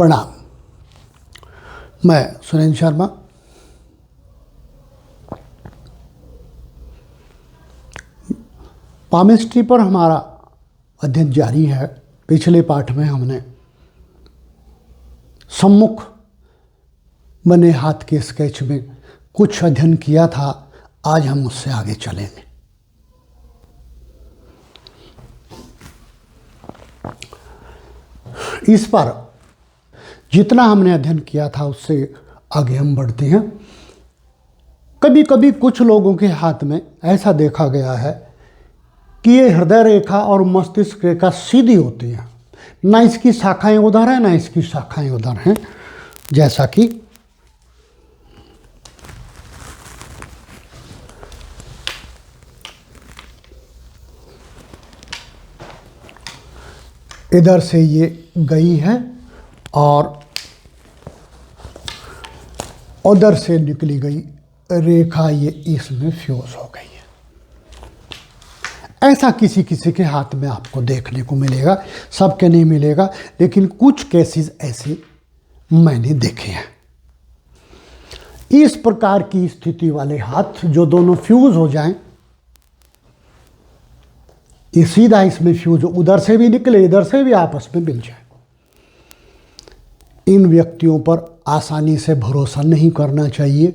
प्रणाम। मैं सुरेंद्र शर्मा। पामिस्ट्री पर हमारा अध्ययन जारी है। पिछले पाठ में हमने सम्मुख बने हाथ के स्केच में कुछ अध्ययन किया था। आज हम उससे आगे चलेंगे। इस पर जितना हमने अध्ययन किया था उससे आगे हम बढ़ते हैं। कभी कभी कुछ लोगों के हाथ में ऐसा देखा गया है कि ये हृदय रेखा और मस्तिष्क रेखा सीधी होती है, ना इसकी शाखाएं उधर हैं ना इसकी शाखाएं उधर हैं। जैसा कि इधर से ये गई है और उधर से निकली गई रेखा ये इसमें फ्यूज हो गई है। ऐसा किसी किसी के हाथ में आपको देखने को मिलेगा, सबके नहीं मिलेगा, लेकिन कुछ केसेस ऐसे मैंने देखे हैं। इस प्रकार की स्थिति वाले हाथ जो दोनों फ्यूज हो जाएं, ये सीधा इसमें फ्यूज, उधर से भी निकले इधर से भी आपस में मिल जाए, इन व्यक्तियों पर आसानी से भरोसा नहीं करना चाहिए,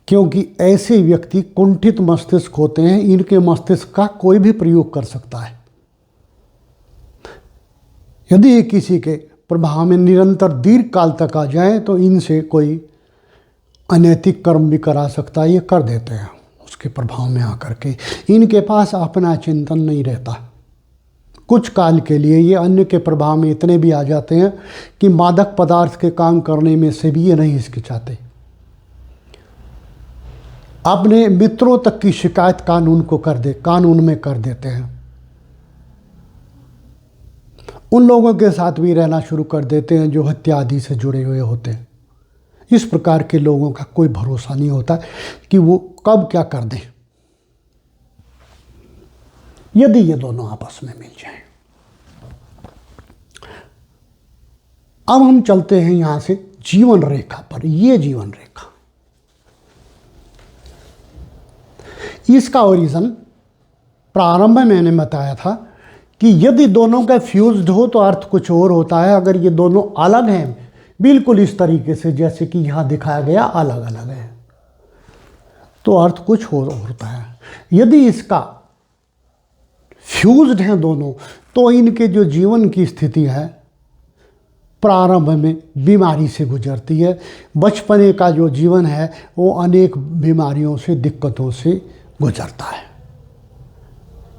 क्योंकि ऐसे व्यक्ति कुंठित मस्तिष्क होते हैं। इनके मस्तिष्क का कोई भी प्रयोग कर सकता है। यदि ये किसी के प्रभाव में निरंतर दीर्घ काल तक आ जाए तो इनसे कोई अनैतिक कर्म भी करा सकता है। ये कर देते हैं उसके प्रभाव में आकर के। इनके पास अपना चिंतन नहीं रहता। कुछ काल के लिए ये अन्य के प्रभाव में इतने भी आ जाते हैं कि मादक पदार्थ के काम करने में से भी ये नहीं हिचकिचाते। अपने मित्रों तक की शिकायत कानून में कर देते हैं। उन लोगों के साथ भी रहना शुरू कर देते हैं जो हत्या आदि से जुड़े हुए होते हैं। इस प्रकार के लोगों का कोई भरोसा नहीं होता कि वो कब क्या कर दें, यदि ये दोनों आपस में मिल जाएं। अब हम चलते हैं यहां से जीवन रेखा पर। ये जीवन रेखा, इसका ओरिजिन प्रारंभ में मैंने बताया था कि यदि दोनों का फ्यूज्ड हो तो अर्थ कुछ और होता है। अगर ये दोनों अलग हैं, बिल्कुल इस तरीके से जैसे कि यहां दिखाया गया अलग अलग है, तो अर्थ कुछ और होता है। यदि इसका फ्यूज्ड हैं दोनों, तो इनके जो जीवन की स्थिति है प्रारंभ में बीमारी से गुजरती है। बचपने का जो जीवन है वो अनेक बीमारियों से, दिक्कतों से गुजरता है।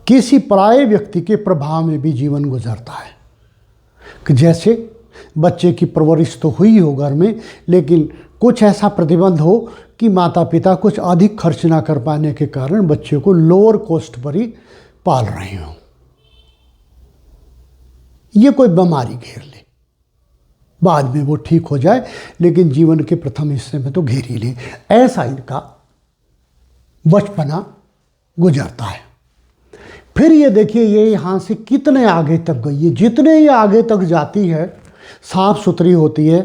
किसी पराये व्यक्ति के प्रभाव में भी जीवन गुजरता है। कि जैसे बच्चे की परवरिश तो हुई हो घर में, लेकिन कुछ ऐसा प्रतिबंध हो कि माता पिता कुछ अधिक खर्च ना कर पाने के कारण बच्चे को लोअर कॉस्ट पर ही पाल रहे हों। ये कोई बीमारी घेर ले, बाद में वो ठीक हो जाए, लेकिन जीवन के प्रथम हिस्से में तो घेर ही ले। ऐसा इनका बचपना गुजरता है। फिर ये देखिए ये यहाँ से कितने आगे तक गई है। जितने ये आगे तक जाती है, साफ सुथरी होती है,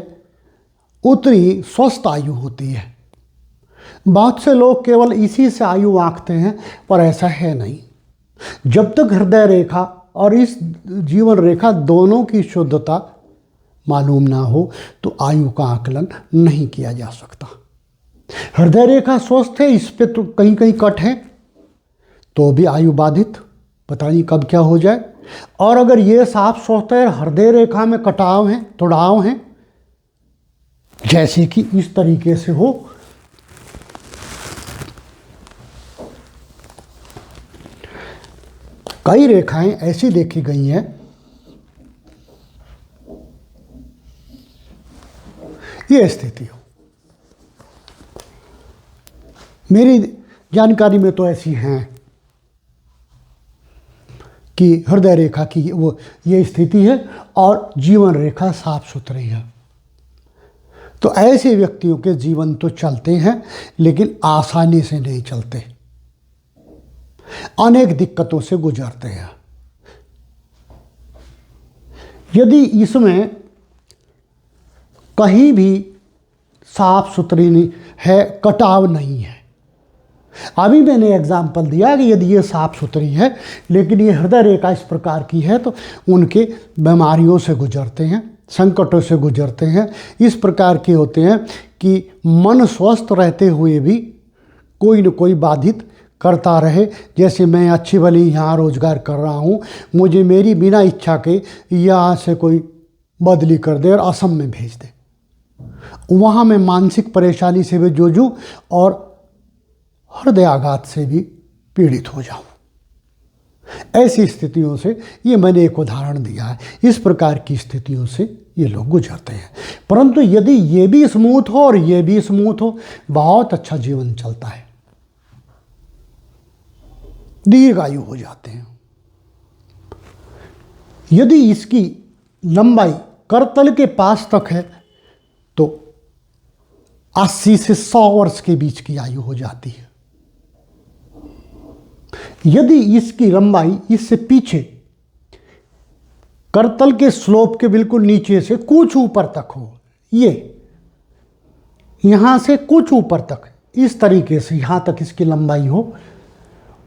उतनी स्वस्थ आयु होती है। बहुत से लोग केवल इसी से आयु आंकते हैं, पर ऐसा है नहीं। जब तक हृदय रेखा और इस जीवन रेखा दोनों की शुद्धता मालूम ना हो तो आयु का आकलन नहीं किया जा सकता। हृदय रेखा स्वस्थ है, इस पे तो कहीं कहीं कट है, तो भी आयु बाधित, पता नहीं कब क्या हो जाए। और अगर ये साफ स्वस्थ है, हृदय रेखा में कटाव है, तुड़ाव है, जैसे कि इस तरीके से हो, कई रेखाएं ऐसी देखी गई हैं, ये स्थिति हो। मेरी जानकारी में तो ऐसी हैं कि हृदय रेखा की वो ये स्थिति है और जीवन रेखा साफ सुथरी है। तो ऐसे व्यक्तियों के जीवन तो चलते हैं, लेकिन आसानी से नहीं चलते, अनेक दिक्कतों से गुजरते हैं। यदि इसमें कहीं भी साफ सुथरी नहीं है, कटाव नहीं है। अभी मैंने एग्जाम्पल दिया कि यदि ये साफ सुथरी है लेकिन ये हृदय रेखा इस प्रकार की है तो उनके बीमारियों से गुजरते हैं, संकटों से गुजरते हैं। इस प्रकार के होते हैं कि मन स्वस्थ रहते हुए भी कोई न कोई बाधित करता रहे। जैसे मैं अच्छी भली यहाँ रोजगार कर रहा हूँ, मुझे मेरी बिना इच्छा के यहाँ से कोई बदली कर दे और असम में भेज दे, वहाँ मैं मानसिक परेशानी से भी जूझूं और हृदयाघात से भी पीड़ित हो जाऊं। ऐसी स्थितियों से, ये मैंने एक उदाहरण दिया है, इस प्रकार की स्थितियों से ये लोग गुजरते हैं। परंतु यदि ये भी स्मूथ हो और ये भी स्मूथ हो, बहुत अच्छा जीवन चलता है, दीर्घायु हो जाते हैं। यदि इसकी लंबाई करतल के पास तक है तो 80 से 100 वर्ष के बीच की आयु हो जाती है। यदि इसकी लंबाई इससे पीछे करतल के स्लोप के बिल्कुल नीचे से कुछ ऊपर तक हो, ये यहां से कुछ ऊपर तक इस तरीके से यहां तक इसकी लंबाई हो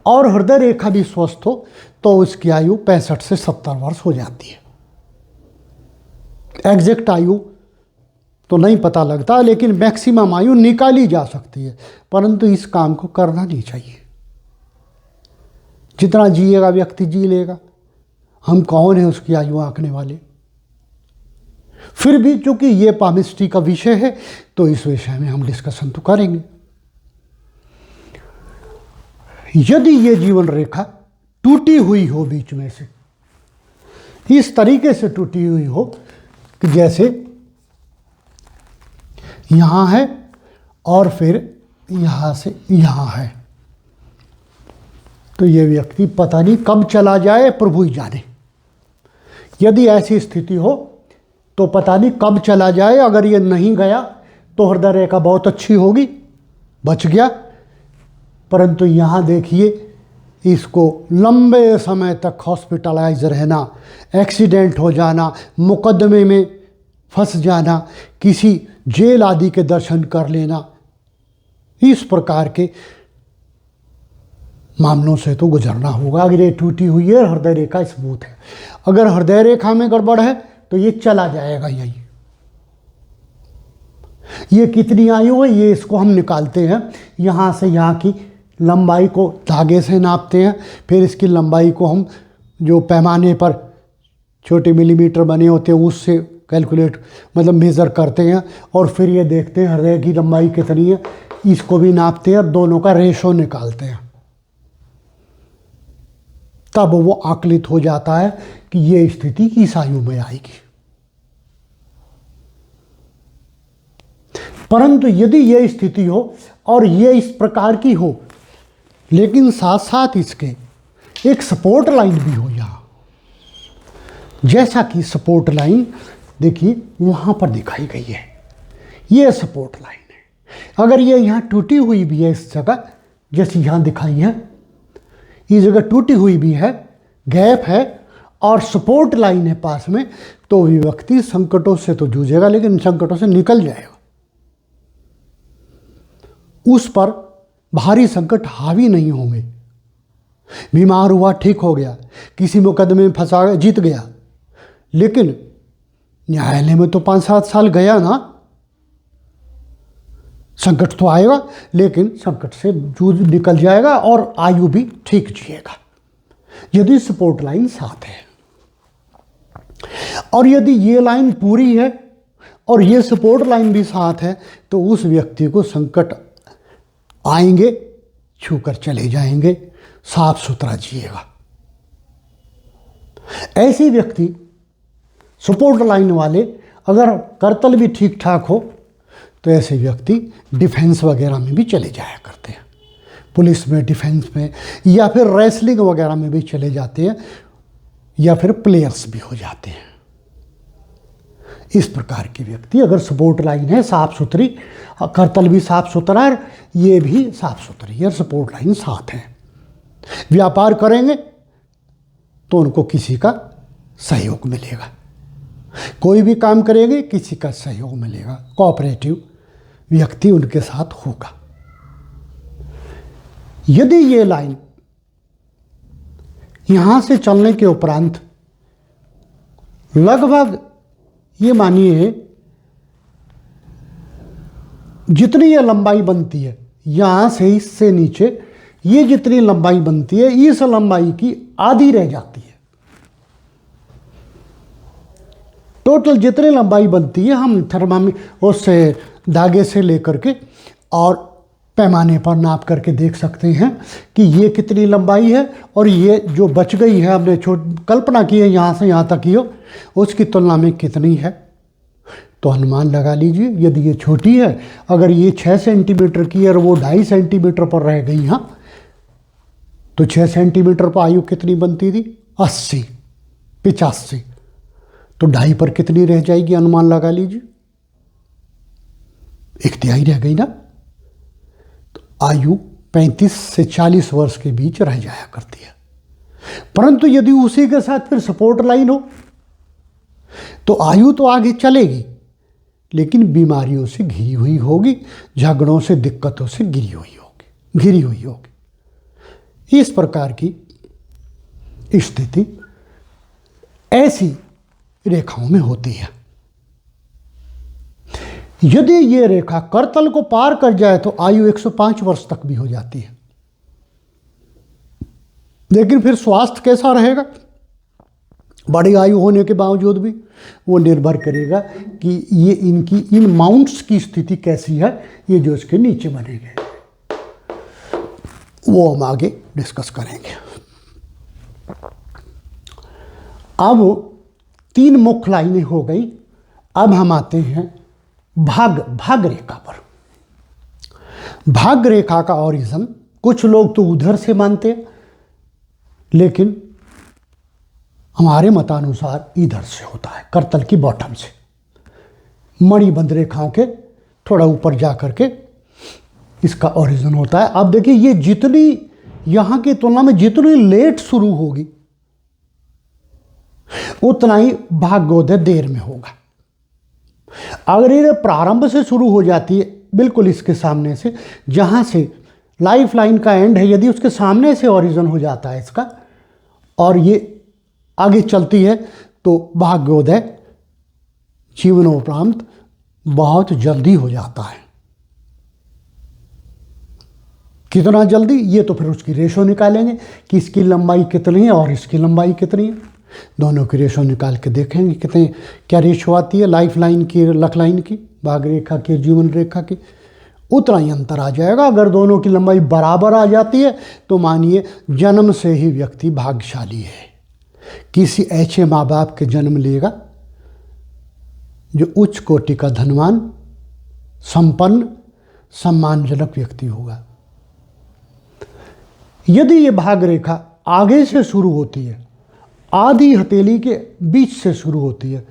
और हृदय रेखा भी स्वस्थ हो, तो उसकी आयु 65 से 70 वर्ष हो जाती है। एग्जैक्ट आयु तो नहीं पता लगता, लेकिन मैक्सिमम आयु निकाली जा सकती है। परंतु इस काम को करना नहीं चाहिए। जितना जिएगा व्यक्ति जी लेगा, हम कौन है उसकी आयु आंकने वाले। फिर भी चूंकि ये पामिस्ट्री का विषय है तो इस विषय में हम डिस्कशन तो करेंगे। यदि ये जीवन रेखा टूटी हुई हो बीच में से, इस तरीके से टूटी हुई हो कि जैसे यहां है और फिर यहां से यहां है, तो ये व्यक्ति पता नहीं कब चला जाए, प्रभु ही जाने। यदि ऐसी स्थिति हो तो पता नहीं कब चला जाए। अगर ये नहीं गया तो हृदय रेखा बहुत अच्छी होगी, बच गया। परंतु यहाँ देखिए, इसको लंबे समय तक हॉस्पिटलाइज रहना, एक्सीडेंट हो जाना, मुकदमे में फंस जाना, किसी जेल आदि के दर्शन कर लेना, इस प्रकार के मामलों से तो गुजरना होगा। अगर ये टूटी हुई है, हृदय रेखा स्मूथ है, अगर हृदय रेखा में गड़बड़ है तो ये चला जाएगा यहीं। ये कितनी आयु है, ये इसको हम निकालते हैं। यहाँ से यहाँ की लंबाई को धागे से नापते हैं, फिर इसकी लंबाई को हम जो पैमाने पर छोटे मिलीमीटर बने होते हैं उससे कैलकुलेट मतलब मेज़र करते हैं, और फिर ये देखते हैं हृदय की लंबाई कितनी है, इसको भी नापते हैं और दोनों का रेशो निकालते हैं। तब वो आकलित हो जाता है कि ये स्थिति किस आयु में आएगी। परंतु यदि ये स्थिति हो और ये इस प्रकार की हो, लेकिन साथ साथ इसके एक सपोर्ट लाइन भी हो यहाँ, जैसा कि सपोर्ट लाइन देखिए वहाँ पर दिखाई गई है, ये सपोर्ट लाइन है। अगर ये यहाँ टूटी हुई भी है इस जगह, जैसी यहाँ दिखाई है, इस जगह टूटी हुई भी है, गैप है और सपोर्ट लाइन है पास में, तो भी व्यक्ति संकटों से तो जूझेगा लेकिन संकटों से निकल जाएगा। उस पर भारी संकट हावी नहीं होंगे। बीमार हुआ, ठीक हो गया, किसी मुकदमे में फंसा गया, जीत गया, लेकिन न्यायालय में तो 5-7 साल गया ना। संकट तो आएगा लेकिन संकट से जूझ निकल जाएगा और आयु भी ठीक जिएगा, यदि सपोर्ट लाइन साथ है। और यदि ये लाइन पूरी है और ये सपोर्ट लाइन भी साथ है, तो उस व्यक्ति को संकट आएंगे, छूकर चले जाएंगे, साफ सुथरा जिएगा। ऐसे व्यक्ति सपोर्ट लाइन वाले, अगर करतल भी ठीक ठाक हो, तो ऐसे व्यक्ति डिफेंस वगैरह में भी चले जाया करते हैं, पुलिस में, डिफेंस में, या फिर रेसलिंग वगैरह में भी चले जाते हैं, या फिर प्लेयर्स भी हो जाते हैं। इस प्रकार के व्यक्ति, अगर सपोर्ट लाइन है साफ सुथरी, करतल भी साफ सुथरा है, ये भी साफ सुथरी है, सपोर्ट लाइन साथ है, व्यापार करेंगे तो उनको किसी का सहयोग मिलेगा। कोई भी काम करेंगे किसी का सहयोग मिलेगा, कोऑपरेटिव व्यक्ति उनके साथ होगा। यदि ये लाइन यहां से चलने के उपरांत लगभग ये मानिए जितनी ये लंबाई बनती है यहां से इससे नीचे ये जितनी लंबाई बनती है इस लंबाई की आधी रह जाती है। टोटल जितनी लंबाई बनती है हम थर्मामीटर उससे धागे से लेकर के और पैमाने पर नाप करके देख सकते हैं कि ये कितनी लंबाई है और ये जो बच गई है हमने कल्पना की है यहाँ से यहाँ तक ही हो उसकी तुलना में कितनी है। तो अनुमान लगा लीजिए, यदि ये छोटी है, अगर ये 6 सेंटीमीटर की है और वो 2.5 सेंटीमीटर पर रह गई यहाँ, तो 6 सेंटीमीटर पर आयु कितनी बनती थी? 80, 85, तो 2.5 पर कितनी रह जाएगी अनुमान लगा लीजिए, 1/3 रह गई ना। तो आयु 35 से 40 वर्ष के बीच रह जाया करती है। परंतु यदि उसी के साथ फिर सपोर्ट लाइन हो तो आयु तो आगे चलेगी लेकिन बीमारियों से घिरी हुई होगी, झगड़ों से दिक्कतों से घिरी हुई होगी। इस प्रकार की स्थिति ऐसी रेखाओं में होती है। यदि ये रेखा करतल को पार कर जाए तो आयु 105 वर्ष तक भी हो जाती है। लेकिन फिर स्वास्थ्य कैसा रहेगा? बड़ी आयु होने के बावजूद भी वो निर्भर करेगा कि ये इनकी इन माउंट्स की स्थिति कैसी है, ये जो इसके नीचे बनेंगे वो हम आगे डिस्कस करेंगे। अब 3 मुख्य लाइनें हो गई। अब हम आते हैं भाग रेखा पर। भाग रेखा का ओरिजिन कुछ लोग तो उधर से मानते हैं लेकिन हमारे मतानुसार इधर से होता है, करतल की बॉटम से, मणिबंध रेखाओं के थोड़ा ऊपर जा करके इसका ओरिजिन होता है। अब देखिए ये जितनी यहाँ की तुलना में जितनी लेट शुरू होगी उतना ही भाग्योदय देर में होगा। अगर ये प्रारंभ से शुरू हो जाती है बिल्कुल इसके सामने से, जहाँ से लाइफ लाइन का एंड है, यदि उसके सामने से ओरिजिन हो जाता है इसका और ये आगे चलती है तो भाग्योदय जीवनोपरांत बहुत जल्दी हो जाता है। कितना जल्दी, ये तो फिर उसकी रेशो निकालेंगे कि इसकी लंबाई कितनी है और इसकी लंबाई कितनी है। दोनों की रेशो निकाल के देखेंगे कितने क्या रेशो आती है लाइफ लाइन की, लक लाइन की, भाग रेखा की, जीवन रेखा की, उतना ही अंतर आ जाएगा। अगर दोनों की लंबाई बराबर आ जाती है तो मानिए जन्म से ही व्यक्ति भाग्यशाली है। किसी ऐसे माँ बाप के जन्म लेगा जो उच्च कोटि का धनवान, संपन्न, सम्मानजनक व्यक्ति होगा। यदि ये भाग रेखा आगे से शुरू होती है, आधी हथेली के बीच से शुरू होती है,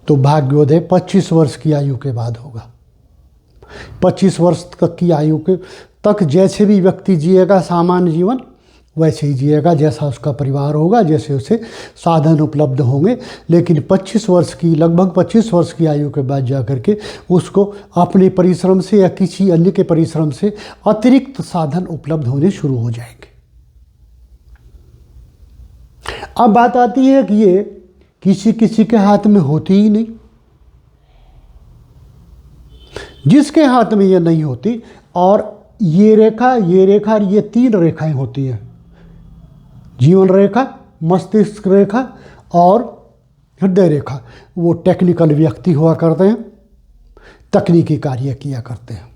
तो भाग्योदय 25 वर्ष की आयु के बाद होगा। 25 वर्ष तक की आयु के तक जैसे भी व्यक्ति जिएगा सामान्य जीवन वैसे ही जिएगा, जैसा उसका परिवार होगा, जैसे उसे साधन उपलब्ध होंगे। लेकिन 25 वर्ष की, लगभग 25 वर्ष की आयु के बाद जाकर के उसको अपने परिश्रम से या किसी अन्य के परिश्रम से अतिरिक्त साधन उपलब्ध होने शुरू हो जाएंगे। अब बात आती है कि ये किसी किसी के हाथ में होती ही नहीं। जिसके हाथ में ये नहीं होती और ये रेखा, ये रेखा, ये 3 रेखाएं होती हैं, जीवन रेखा, मस्तिष्क रेखा और हृदय रेखा, वो टेक्निकल व्यक्ति हुआ करते हैं, तकनीकी कार्य किया करते हैं,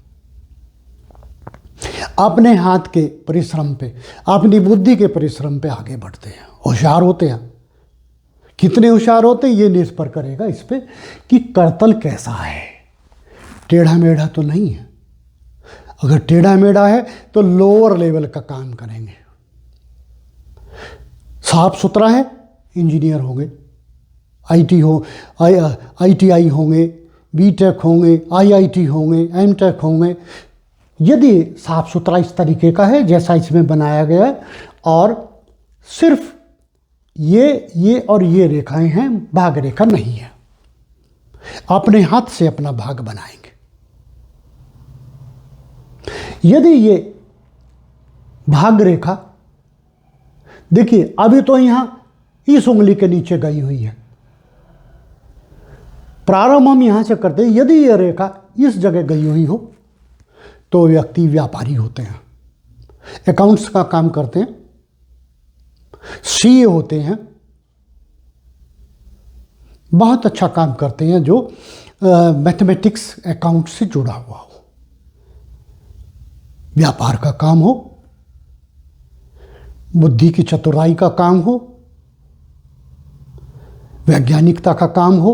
अपने हाथ के परिश्रम पे, अपनी बुद्धि के परिश्रम पे आगे बढ़ते हैं, होशियार होते हैं। कितने होशियार होते हैं ये निर्भर करेगा इस पे कि करतल कैसा है, टेढ़ा मेढ़ा तो नहीं है। अगर टेढ़ा मेढ़ा है तो लोअर लेवल का काम करेंगे। साफ सुथरा है, इंजीनियर होंगे, ITI होंगे, BTech होंगे, IIT होंगे, MTech होंगे। यदि साफ सुथरा इस तरीके का है जैसा इसमें बनाया गया है और सिर्फ ये और ये रेखाएं हैं, भाग रेखा नहीं है, अपने हाथ से अपना भाग बनाएंगे। यदि ये भाग रेखा, देखिए अभी तो यहां इस उंगली के नीचे गई हुई है, प्रारंभ हम यहां से करते हैं। यदि यह रेखा इस जगह गई हुई हो तो व्यक्ति व्यापारी होते हैं, अकाउंट्स का काम करते हैं, सीए होते हैं, बहुत अच्छा काम करते हैं जो मैथमेटिक्स अकाउंट से जुड़ा हुआ हो, व्यापार का काम हो, बुद्धि की चतुराई का काम हो, वैज्ञानिकता का काम हो,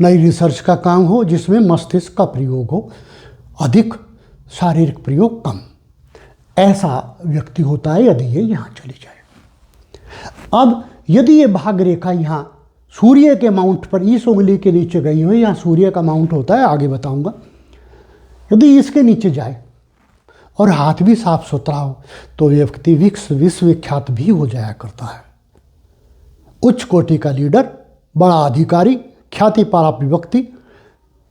नई रिसर्च का काम हो जिसमें मस्तिष्क का प्रयोग हो, अधिक शारीरिक प्रयोग कम, ऐसा व्यक्ति होता है यदि ये यहाँ चली जाए। अब यदि ये भाग रेखा यहाँ सूर्य के माउंट पर इस उंगली के नीचे गई हो, यहाँ सूर्य का माउंट होता है, आगे बताऊंगा, यदि इसके नीचे जाए और हाथ भी साफ सुथरा हो तो व्यक्ति विश्वविख्यात भी हो जाया करता है। उच्च कोटि का लीडर, बड़ा अधिकारी, ख्याति प्राप्त व्यक्ति,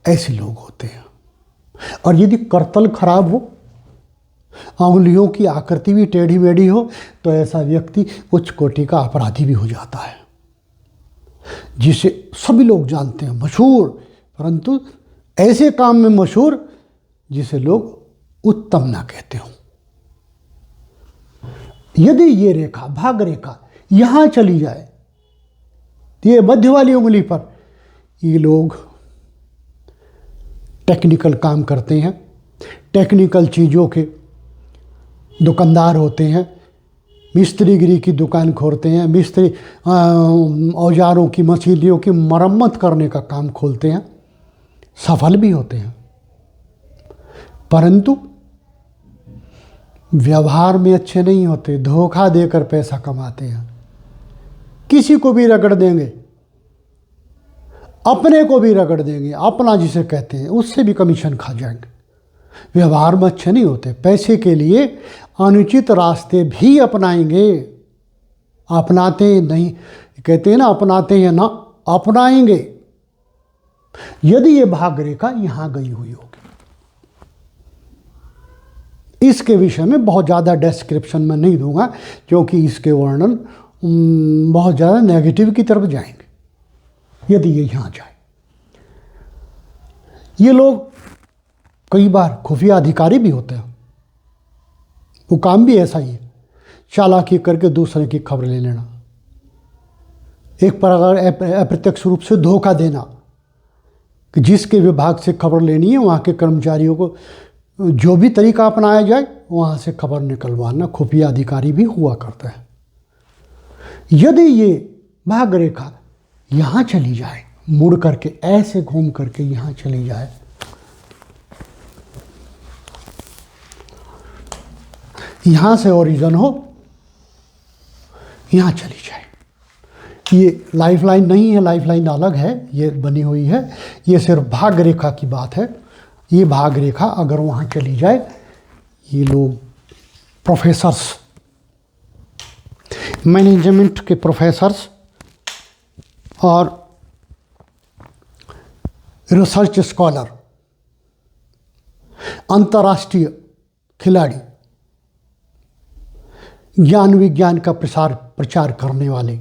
ऐसे लोग होते हैं। और यदि करतल खराब हो, अंगुलियों की आकृति भी टेढ़ी मेढ़ी हो, तो ऐसा व्यक्ति उच्च कोटि का अपराधी भी हो जाता है, जिसे सभी लोग जानते हैं, मशहूर, परंतु ऐसे काम में मशहूर जिसे लोग उत्तम ना कहते हो। यदि ये रेखा, भाग रेखा यहां चली जाए, ये मध्य वाली उंगली पर, ये लोग टेक्निकल काम करते हैं, टेक्निकल चीज़ों के दुकानदार होते हैं, मिस्त्रीगिरी की दुकान खोलते हैं, मिस्त्री औजारों की, मशीनों की मरम्मत करने का काम खोलते हैं, सफल भी होते हैं, परंतु व्यवहार में अच्छे नहीं होते, धोखा देकर पैसा कमाते हैं, किसी को भी रगड़ देंगे, अपने को भी रगड़ देंगे, अपना जिसे कहते हैं उससे भी कमीशन खा जाएंगे, व्यवहार में अच्छे नहीं होते, पैसे के लिए अनुचित रास्ते भी अपनाएंगे, अपनाते नहीं, कहते हैं ना अपनाते हैं ना अपनाएंगे। यदि ये भाग रेखा यहां गई हुई होगी, इसके विषय में बहुत ज़्यादा डिस्क्रिप्शन में नहीं दूंगा क्योंकि इसके वर्णन बहुत ज़्यादा नेगेटिव की तरफ जाएंगे। यदि ये यहाँ जाए, ये लोग कई बार खुफिया अधिकारी भी होते हैं, वो काम भी ऐसा ही है, चालाकी करके दूसरे की खबर ले लेना, एक प्रकार अप्रत्यक्ष रूप से धोखा देना कि जिसके विभाग से खबर लेनी है वहाँ के कर्मचारियों को जो भी तरीका अपनाया जाए वहाँ से खबर निकलवाना, खुफिया अधिकारी भी हुआ करता है। यदि ये भाग रेखा यहाँ चली जाए, मुड़ करके ऐसे घूम करके यहाँ चली जाए, यहाँ से ओरिजिन हो, यहाँ चली जाए, ये लाइफ लाइन नहीं है, लाइफ लाइन अलग है, ये बनी हुई है, ये सिर्फ भाग रेखा की बात है। ये भाग रेखा अगर वहाँ चली जाए, ये लोग प्रोफेसर्स, मैनेजमेंट के प्रोफेसर्स और रिसर्च स्कॉलर, अंतर्राष्ट्रीय खिलाड़ी, ज्ञान विज्ञान का प्रचार करने वाले,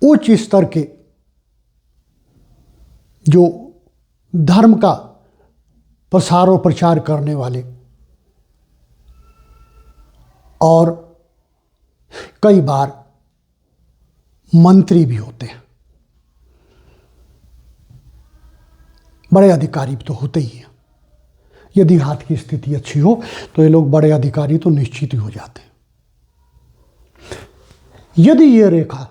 उच्च स्तर के जो धर्म का प्रसार और प्रचार करने वाले, और कई बार मंत्री भी होते हैं, बड़े अधिकारी तो होते ही हैं। यदि हाथ की स्थिति अच्छी हो तो ये लोग बड़े अधिकारी तो निश्चित ही हो जाते हैं। यदि ये रेखा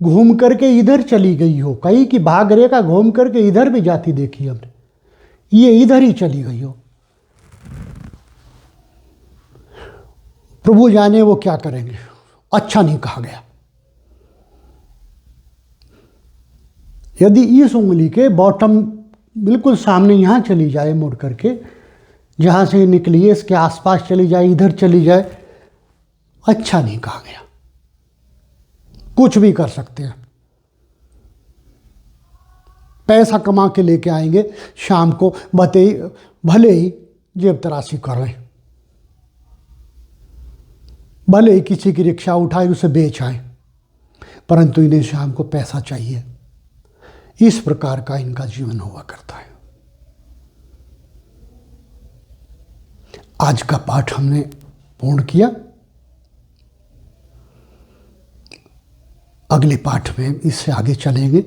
घूम करके इधर चली गई हो, कहीं की भाग रेखा घूम करके इधर भी जाती देखी हमने, ये इधर ही चली गई हो, प्रभु जाने वो क्या करेंगे, अच्छा नहीं कहा गया। यदि इस उंगली के बॉटम बिल्कुल सामने यहाँ चली जाए, मुड़ करके जहाँ से निकली है इसके आसपास चली जाए, इधर चली जाए, अच्छा नहीं कहा गया, कुछ भी कर सकते हैं। पैसा कमा के लेके आएंगे, शाम को भले ही जेब तराशी करें, भले ही किसी की रिक्शा उठाए उसे बेच आए, परंतु इन्हें शाम को पैसा चाहिए। इस प्रकार का इनका जीवन हुआ करता है। आज का पाठ हमने पूर्ण किया। अगले पाठ में इससे आगे चलेंगे।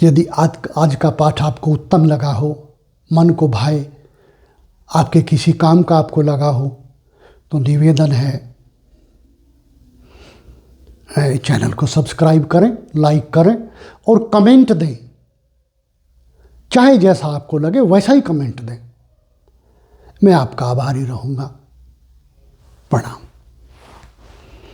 यदि आज का पाठ आपको उत्तम लगा हो, मन को भाए, आपके किसी काम का आपको लगा हो, तो निवेदन है चैनल को सब्सक्राइब करें, लाइक करें और कमेंट दें। चाहे जैसा आपको लगे वैसा ही कमेंट दें। मैं आपका आभारी रहूँगा। प्रणाम।